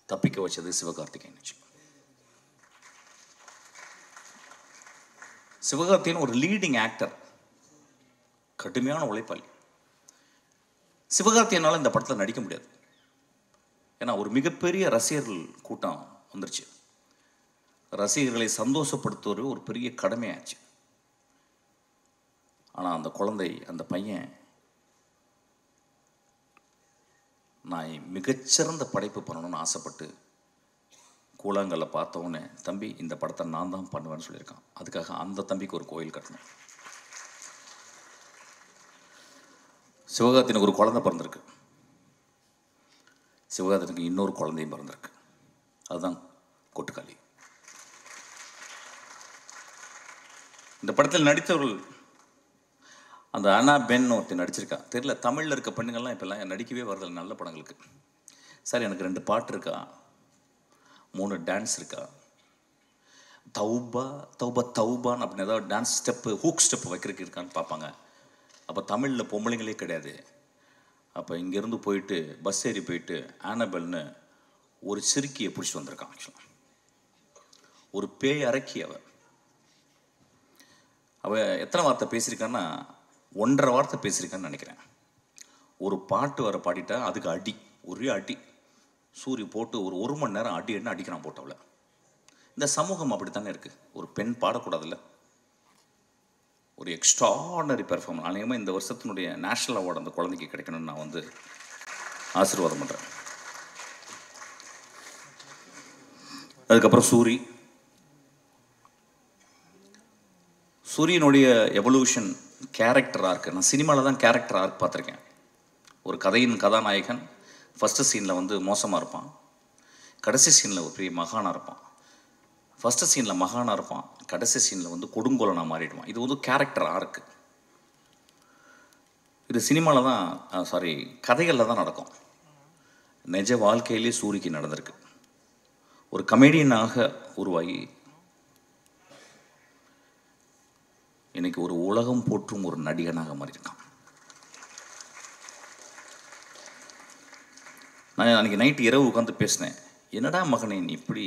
தப்பிக்க வச்சது சிவகார்த்திகேயன். சிவகார்த்திகேயன் ஒரு லீடிங் ஆக்டர், கடுமையான உழைப்பாளி. சிவகார்த்திகேயனால் இந்த படத்தில் நடிக்க முடியாது. ஏன்னா ஒரு மிகப்பெரிய ரசிகர்கள் கூட்டம் வந்துருச்சு. ரசிகர்களை சந்தோஷப்படுத்துவது ஒரு பெரிய கடமையாச்சு. ஆனால் அந்த குழந்தை, அந்த பையன், நான் மிகச்சிறந்த படைப்பு பண்ணணும்னு ஆசைப்பட்டு கூழாங்கல்ல பார்த்தவொன்னே, தம்பி இந்த படத்தை நான் தான் பண்ணுவேன்னு சொல்லியிருக்கான். அதுக்காக அந்த தம்பிக்கு ஒரு கோயில் கட்டணும். சிவகார்த்திகேயனுக்கு ஒரு குழந்தை பிறந்திருக்கு. சிவகார்த்திகேயனுக்கு இன்னொரு குழந்தையும் பிறந்திருக்கு. அதுதான் கொட்டுக்காளி. இந்த படத்தில் நடித்தவர்கள், அந்த அனா பென் ஒருத்தி நடிச்சிருக்கா. தெரியல, தமிழில் இருக்க பெண்ணுங்கள்லாம் இப்போல்லாம் நடிக்கவே வரதில்லை நல்ல படங்களுக்கு. சார் எனக்கு 2 பாட்டு இருக்கா, 3 டான்ஸ் இருக்கா, தௌபா தௌபா தௌபான்னு அப்படின்னு ஏதாவது டான்ஸ் ஸ்டெப்பு, ஹூக் ஸ்டெப்பு வைக்கிறதுக்கு இருக்கான்னு பார்ப்பாங்க. அப்போ தமிழில் பொம்பளைங்களே கிடையாது. அப்போ இங்கேருந்து போயிட்டு பஸ் ஏறி போயிட்டு ஆனபெல்னு ஒரு சிறுக்கியை பிடிச்சிட்டு வந்திருக்கான். ஆக்சுவலாக ஒரு பேய் அரக்கி. அவள் எத்தனை வார்த்தை பேசியிருக்கான்னா 1.5 வார்த்தை பேசியிருக்கான்னு நினைக்கிறேன். ஒரு பாட்டு வர பாடிட்டா அதுக்கு அடி, ஒரே அடி சூரி போட்டு ஒரு மணி நேரம் அடி என்ன அடிக்கிறான் போட்டவளை. இந்த சமூகம் அப்படி தானே இருக்குது. ஒரு பெண் பாடக்கூடாதுல்ல. ஒரு எக்ஸ்ட்ராடனரி பெர்ஃபார்மன்ஸ். அநேகமாக இந்த வருஷத்தினுடைய நேஷ்னல் அவார்டு அந்த குழந்தைக்கு கிடைக்கணும்னு நான் வந்து ஆசீர்வாதம் பண்ணுறேன். அதுக்கப்புறம் சூரியனுடைய எவல்யூஷன் கேரக்டர் ஆர்க்கு. நான் சினிமாவில் தான் கேரக்டர் ஆர்க் பார்த்துருக்கேன். ஒரு கதையின் கதாநாயகன் ஃபஸ்ட்டு சீனில் வந்து மோசமாக இருப்பான், கடைசி சீனில் ஒரு பெரிய மகானாக இருப்பான். ஃபஸ்ட்டு சீனில் மகானாக இருப்பான், கடைசி சீனில் வந்து கொடுங்கோலனாக மாறிடுவான். இது வந்து கேரக்டர் ஆர்க்கு. இது சினிமாவில் தான் கதைகளில் தான் நடக்கும். நிஜ வாழ்க்கையிலே சூரிக்கு நடந்திருக்கு. ஒரு கமெடியனாக உருவாகி இன்னைக்கு ஒரு உலகம் போற்றும் ஒரு நடிகனாக மாறியிருக்கான். நான் அன்றைக்கி நைட்டு இரவு உட்காந்து பேசினேன். என்னடா மகனே நீ இப்படி,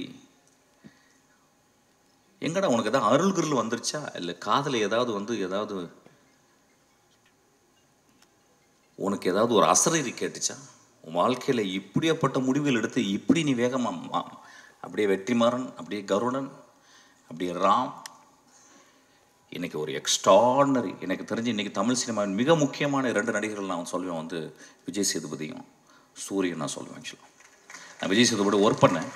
எங்கடா உனக்கு எதாவது அருள்கிருள் வந்துருச்சா, இல்லை காதில் ஏதாவது உனக்கு ஏதாவது ஒரு அசரீரி கேட்டுச்சா, உன் வாழ்க்கையில் இப்படியாப்பட்ட முடிவுகள் எடுத்து இப்படி நீ வேகமாக அப்படியே வெற்றிமாறன், அப்படியே கருடன், அப்படியே ராம், இன்றைக்கி ஒரு எக்ஸ்ட்ராடனரி. எனக்கு தெரிஞ்சு இன்றைக்கி தமிழ் சினிமாவின் மிக முக்கியமான 2 நடிகர்கள் நான் சொல்லுவேன், வந்து விஜய் சேதுபதியும் சூரியன் நான் சொல்லுவேன். ஆக்சுவலாக நான் விஜய் சேதுபதி ஒர்க் பண்ணேன்,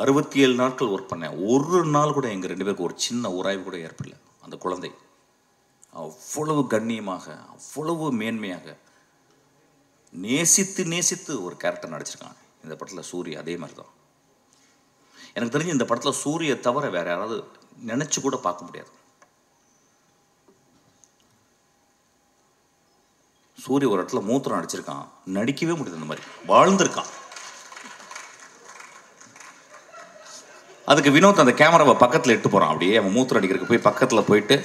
67 நாட்கள் ஒர்க் பண்ணேன். ஒரு நாள் கூட எங்கள் 2 பேருக்கு ஒரு சின்ன உராய்வு கூட ஏற்படல. அந்த குழந்தை அவ்வளவு கண்ணியமாக, அவ்வளவு மேன்மையாக நேசித்து ஒரு கேரக்டர் நடிச்சிருக்காங்க இந்த படத்தில். சூரிய அதே மாதிரி தான். எனக்கு தெரிஞ்சு இந்த படத்தில் சூரிய தவிர வேறு யாராவது நினச்சி கூட பார்க்க முடியாது. சூரிய ஒரு இடத்துல மூத்திரம் நடிச்சிருக்கான், நடிக்கவே முடியாது. அந்த மாதிரி வாழ்ந்திருக்கான். அதுக்கு வினோத் அந்த கேமராவை பக்கத்தில் எட்டு போகிறான். அப்படியே அவன் மூத்திரம் அடிக்கிறதுக்கு போய் பக்கத்தில் போயிட்டு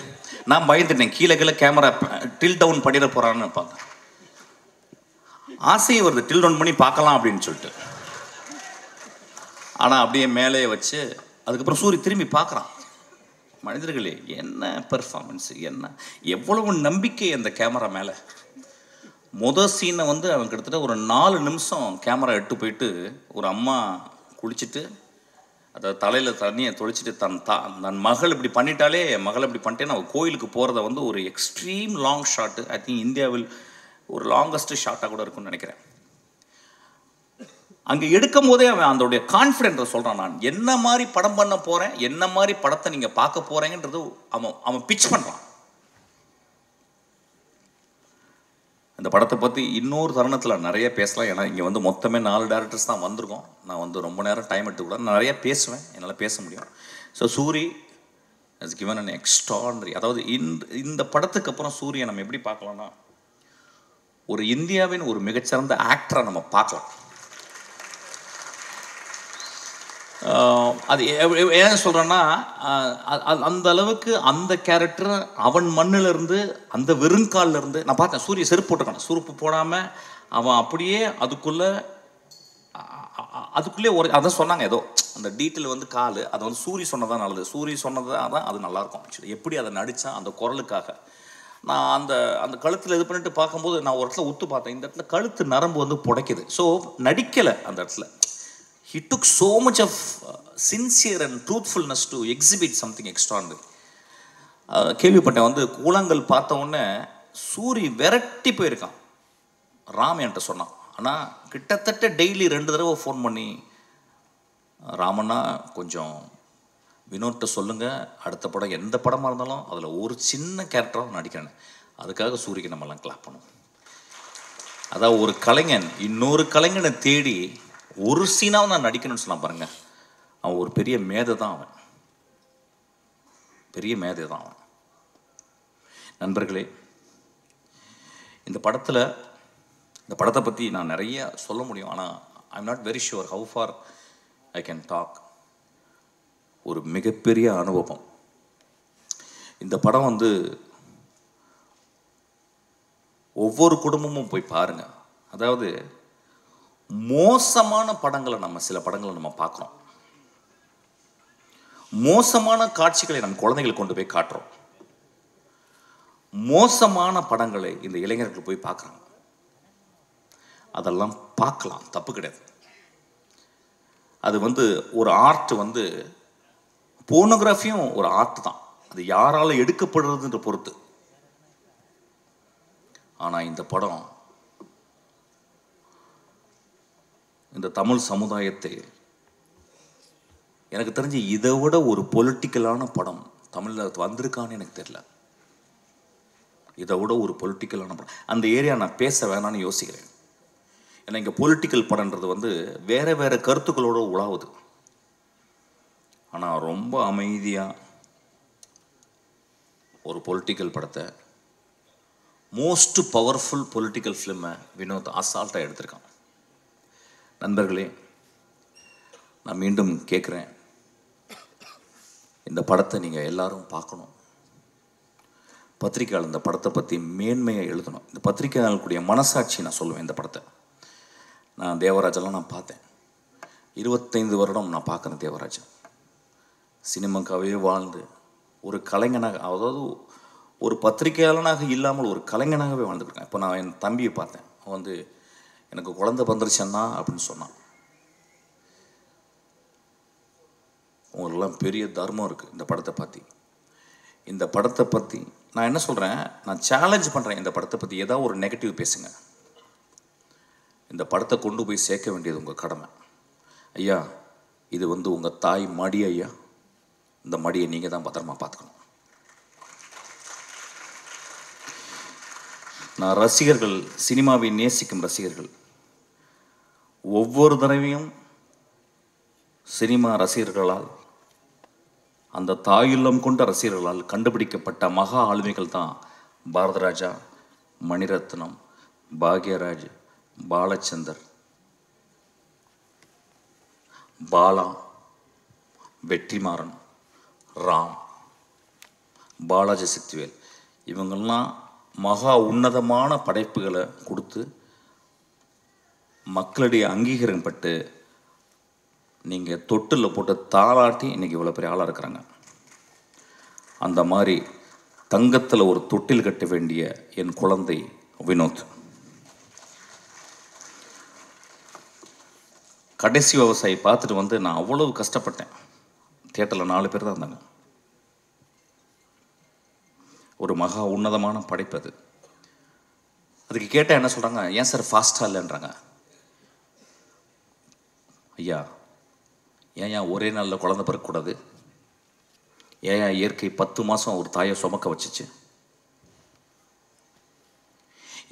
நான் பயந்துட்டேன், கீழே கேமரா டில் டவுன் பண்ணிட போகிறான்னு பார்த்தேன். ஆசையும் வருது டில் டவுன் பண்ணி பார்க்கலாம் அப்படின்னு சொல்லிட்டு. ஆனால் அப்படியே மேலே வச்சு அதுக்கப்புறம் சூரிய திரும்பி பார்க்குறான். மனிதர்களே என்ன பெர்ஃபார்மன்ஸு, என்ன எவ்வளவு நம்பிக்கை அந்த கேமரா மேலே. மொதல் சீனை வந்து அவன் கிட்டத்தட்ட ஒரு 4 நிமிஷம் கேமரா எட்டு போயிட்டு ஒரு அம்மா குளிச்சுட்டு அதை தலையில் தண்ணியை தொளிச்சிட்டு தன் மகள் இப்படி பண்ணிட்டாலே, மகள் இப்படி பண்ணிட்டேன்னு அவள் கோயிலுக்கு போகிறத வந்து ஒரு extreme long shot. I think இந்தியாவில் ஒரு லாங்கஸ்ட் ஷாட்டாக கூட இருக்குன்னு நினைக்கிறேன். அங்கே எடுக்கும் போதே அவன் அதோடைய கான்ஃபிடென்ட்டை சொல்கிறான். நான் என்ன மாதிரி படம் பண்ண போகிறேன், என்ன மாதிரி படத்தை நீங்கள் பார்க்க போகிறேங்கன்றது அவன் பிச் பண்ணுறான். இந்த படத்தை பற்றி இன்னொரு தருணத்தில் நிறைய பேசலாம். ஏன்னா இங்கே வந்து மொத்தமே 4 டேரக்டர்ஸ் தான் வந்திருக்கோம். நான் வந்து ரொம்ப நேரம் டைம் எடுத்துக்கூடாது, நான் நிறைய பேசுவேன், என்னால் பேச முடியும். So Soori has given an extraordinary. அதாவது இந்த படத்துக்கு அப்புறம் சூரியை நம்ம எப்படி பார்க்கலாம்னா, ஒரு இந்தியாவின் ஒரு மிகச்சிறந்த ஆக்டரை நம்ம பார்க்கலாம். அது ஏன் சொல்கிறேன்னா, அந்த அளவுக்கு அந்த கேரக்டர் அவன் மண்ணிலிருந்து, அந்த வெறுங்காலிருந்து நான் பார்த்தேன். சூரிய செருப்பு போட்டுக்கான, செருப்பு போடாமல் அவன் அப்படியே அதுக்குள்ளே ஒரு அதான் சொன்னாங்க, ஏதோ அந்த டீட்டெயில் வந்து கால் அதை வந்து சூரிய சொன்னதான் நல்லது, சூரிய சொன்னதான் தான் அது நல்லாயிருக்கும். ஆக்சுவலி எப்படி அதை நடித்தான் அந்த குரலுக்காக. நான் அந்த கழுத்தில் இது பண்ணிட்டு பார்க்கும்போது நான் ஒரு இடத்துல உத்து பார்த்தேன், இந்த இடத்துல கழுத்து நரம்பு வந்து புடைக்குது. ஸோ நடிக்கலை அந்த இடத்துல. He took so much of sincere and truthfulness to exhibit something extraordinary. கேள்விப்பட்டேன் வந்து கூழாங்கல் பார்த்த உடனே சூரி விரட்டி போயிருக்கான். ராம் என்கிட்ட சொன்னான். ஆனால் கிட்டத்தட்ட டெய்லி 2 தடவை ஃபோன் பண்ணி, ராமண்ணா கொஞ்சம் வினோட்ட சொல்லுங்கள், அடுத்த படம் எந்த படமாக இருந்தாலும் அதில் ஒரு சின்ன கேரக்டராக நடிக்கிறேன்னு. அதுக்காக சூரிக்கு நம்மலாம் கிளாப் பண்ணுவோம். அதாவது ஒரு கலைஞன் இன்னொரு கலைஞனை தேடி ஒரு சீனாவும் நான் நடிக்கணும்னு சொன்னான் பாருங்க. அவன் ஒரு பெரிய மேதை தான். அவன் பெரிய மேதை தான் அவன். நண்பர்களே, இந்த படத்தை பற்றி நான் நிறைய சொல்ல முடியும். ஆனால் I am not very sure how far I can talk. ஒரு மிகப்பெரிய அனுபவம். இந்த படம் வந்து ஒவ்வொரு குடும்பமும் போய் பாருங்க. அதாவது மோசமான படங்களை சில படங்களை நம்ம பார்க்குறோம். மோசமான காட்சிகளை நம்ம குழந்தைகளுக்கு கொண்டு போய் காட்டுறோம். மோசமான படங்களை இந்த இளைஞர்கள் போய் பார்க்குறாங்க. அதெல்லாம் பார்க்கலாம், தப்பு கிடையாது. அது வந்து ஒரு ஆர்ட். வந்து போர்னோகிராஃபியும் ஒரு ஆர்ட் தான். அது யாரால் எடுக்கப்படுறதுன்ற பொறுத்து. ஆனால் இந்த படம் இந்த தமிழ் சமுதாயத்தை, எனக்கு தெரிஞ்சு இதை விட ஒரு பொலிட்டிக்கலான படம் தமிழில் வந்திருக்கான்னு எனக்கு தெரியல. இதை விட ஒரு பொலிட்டிக்கலான படம், அந்த ஏரியா நான் பேச வேணான்னு யோசிக்கிறேன். ஏன்னா இங்கே பொலிட்டிக்கல் படம்ன்றது வேறு வேறு கருத்துக்களோடு உலாவுது. ஆனால் ரொம்ப அமைதியாக ஒரு பொலிட்டிக்கல் படத்தை, மோஸ்ட் பவர்ஃபுல் பொலிட்டிக்கல் ஃபிலிமை வினோத் அசால்ட்டாக எடுத்திருக்கான். நண்பர்களே, நான் மீண்டும் கேட்குறேன், இந்த படத்தை நீங்கள் எல்லாரும் பார்க்கணும். பத்திரிக்கையாளர் இந்த படத்தை பற்றி மேன்மையை எழுதணும். இந்த பத்திரிக்கையாளர்களுடைய மனசாட்சி நான் சொல்லுவேன். இந்த படத்தை நான் தேவராஜெல்லாம் நான் பார்த்தேன். 25 வருடம் நான் பார்க்குறேன் தேவராஜன். சினிமாக்காகவே வாழ்ந்து ஒரு கலைஞனாக, அதாவது ஒரு பத்திரிகையாளனாக இல்லாமல் ஒரு கலைஞனாகவே வாழ்ந்துருக்கேன். இப்போ நான் என் தம்பியை பார்த்தேன். அவன் எனக்கு குழந்தை வந்துருச்சன்னா அப்படின்னு சொன்னான். உங்களுக்கெல்லாம் பெரிய தர்மம் இருக்குது இந்த படத்தை பற்றி. இந்த படத்தை பற்றி நான் என்ன சொல்கிறேன், நான் சேலஞ்ச் பண்ணுறேன். இந்த படத்தை பற்றி ஏதாவது ஒரு நெகட்டிவ் பேசுங்க. இந்த படத்தை கொண்டு போய் சேர்க்க வேண்டியது உங்கள் கடமை. ஐயா, இது உங்கள் தாய் மடி ஐயா. இந்த மடியை நீங்கள் தான் பத்திரமா பார்த்துக்கணும். நான் ரசிகர்கள், சினிமாவை நேசிக்கும் ரசிகர்கள், ஒவ்வொரு தடவையும் சினிமா ரசிகர்களால், அந்த தாயுள்ளம் கொண்ட ரசிகர்களால் கண்டுபிடிக்கப்பட்ட மகா ஆளுமைகள் தான் பாரதராஜா, மணிரத்னம், பாக்யராஜ், பாலச்சந்தர், பாலா, வெற்றிமாறன், ராம், பாலாஜி சக்திவேல். இவங்கெல்லாம் மகா உன்னதமான படைப்புகளை கொடுத்து மக்களுடைய அங்கீகாரம் பட்டு நீங்கள் தொட்டில் போட்டு தாளாட்டி இன்றைக்கி இவ்வளோ பெரிய ஆளாக இருக்கிறாங்க. அந்த மாதிரி தங்கத்தில் ஒரு தொட்டில் கட்ட வேண்டிய என் குழந்தை வினோத். கடைசி விவசாயி பார்த்துட்டு நான் அவ்வளவு கஷ்டப்பட்டேன். தியேட்டரில் 4 பேர் தான் இருந்தாங்க. ஒரு மகா உன்னதமான படைப்பு அது. அதுக்கு கேட்டால் என்ன சொல்கிறாங்க, ஏன் சார் ஃபாஸ்ட்டாக இல்லைன்றாங்க. ஐயா, ஏன் ஒரே நாளில் குழந்தை பிறக்கக்கூடாது? ஏன் இயற்கை 10 மாதம் ஒரு தாயை சுமக்க வச்சிச்சு?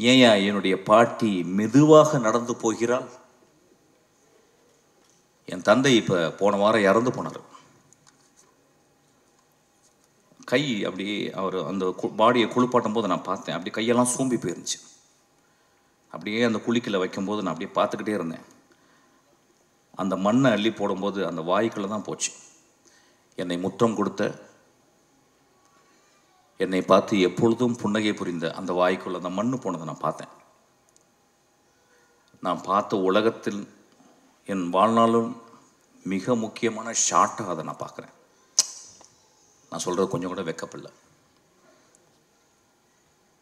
ஏன் என்னுடைய பாட்டி மெதுவாக நடந்து போகிறாள்? என் தந்தை இப்போ போன வாரம் இறந்து போனார். கை அப்படியே அவர் அந்த பாடியை குளிப்பாட்டும் போது நான் பார்த்தேன். அப்படி கையெல்லாம் சூம்பி போயிருந்துச்சு. அப்படியே அந்த குளிக்கில் வைக்கும்போது நான் அப்படியே பார்த்துக்கிட்டே இருந்தேன். அந்த மண்ணை அள்ளி போடும்போது அந்த வாய்க்குள்ளே தான் போச்சு. என்னை முத்தம் கொடுத்த, என்னை பார்த்து எப்பொழுதும் புன்னகை புரிந்த அந்த வாய்க்குள்ள அந்த மண்ணு போனதை நான் பார்த்தேன். நான் பார்த்த உலகத்தில் என் வாழ்நாளும் மிக முக்கியமான ஷாட்டாக அதை நான் பார்க்குறேன். நான் சொல்கிறது கொஞ்சம் கூட வெக்கப்படல.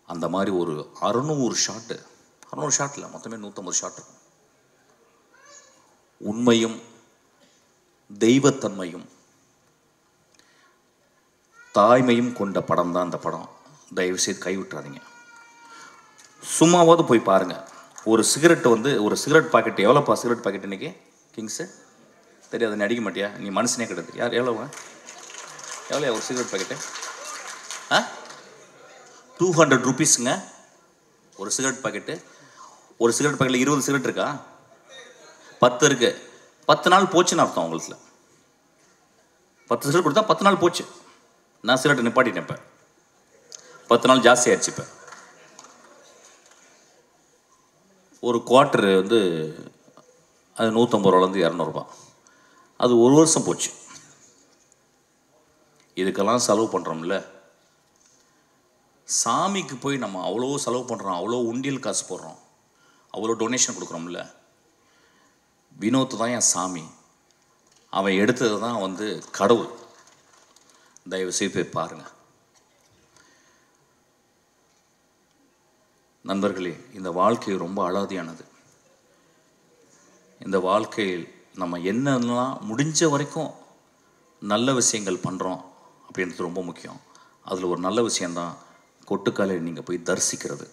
அந்த மாதிரி ஒரு 600 ஷாட்டில் மொத்தமே 150 ஷாட் இருக்கும். உண்மையும் தெய்வத்தன்மையும் தாய்மையும் கொண்ட படம் தான் இந்த படம். தயவு செய்து கைவிட்டுறாதீங்க. சும்மாவது போய் பாருங்கள். ஒரு சிகரெட் ஒரு சிகரெட் பாக்கெட் எவ்வளோப்பா? சிகரெட் பாக்கெட் இன்னைக்கு கிங்ஸு தெரியாது, நீ அடிக்க மாட்டியா? நீ மனுஷனே கிடையாது. யார் எவ்வளோங்க? எவ்வளோ ஒரு சிகரெட் பாக்கெட்டு? 200 ருபீஸுங்க ஒரு சிகரெட் பாக்கெட்டு. ஒரு சிகரெட் பாக்கெட்டில் 20 சிகரெட் இருக்கா? 10 இருக்கு. 10 நாள் போச்சுன்னு அர்த்தம் உங்களுக்கு. 10 சிகரெட் கொடுத்தா 10 நாள் போச்சு. நான் சிகரெட்டை நிப்பாட்டிட்டேன். இப்போ 10 நாள் ஜாஸ்தி ஆயிடுச்சு. இப்போ ஒரு குவார்ட்டரு அது 150 ரூபாலேருந்து 200 ரூபா. அது 1 வருஷம் போச்சு. இதுக்கெல்லாம் செலவு பண்ணுறோம்ல. சாமிக்கு போய் நம்ம அவ்வளோ செலவு பண்ணுறோம், அவ்வளோ உண்டியல் காசு போடுறோம், அவ்வளோ டொனேஷன் கொடுக்குறோம்ல. வினோத் தான் என் சாமி. அவன் எடுத்தது தான் கடவுள். தயவு செய்து போய் பாருங்கள். நண்பர்களே, இந்த வாழ்க்கை ரொம்ப அலாதியானது. இந்த வாழ்க்கையில் நம்ம என்னென்னலாம் முடிஞ்ச வரைக்கும் நல்ல விஷயங்கள் பண்ணுறோம் அப்படின்றது ரொம்ப முக்கியம். அதில் ஒரு நல்ல விஷயந்தான் கொட்டுக்காலை நீங்கள் போய் தரிசிக்கிறது.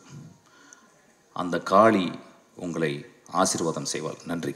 அந்த காளி உங்களை ஆசீர்வாதம் செய்வாள். நன்றி.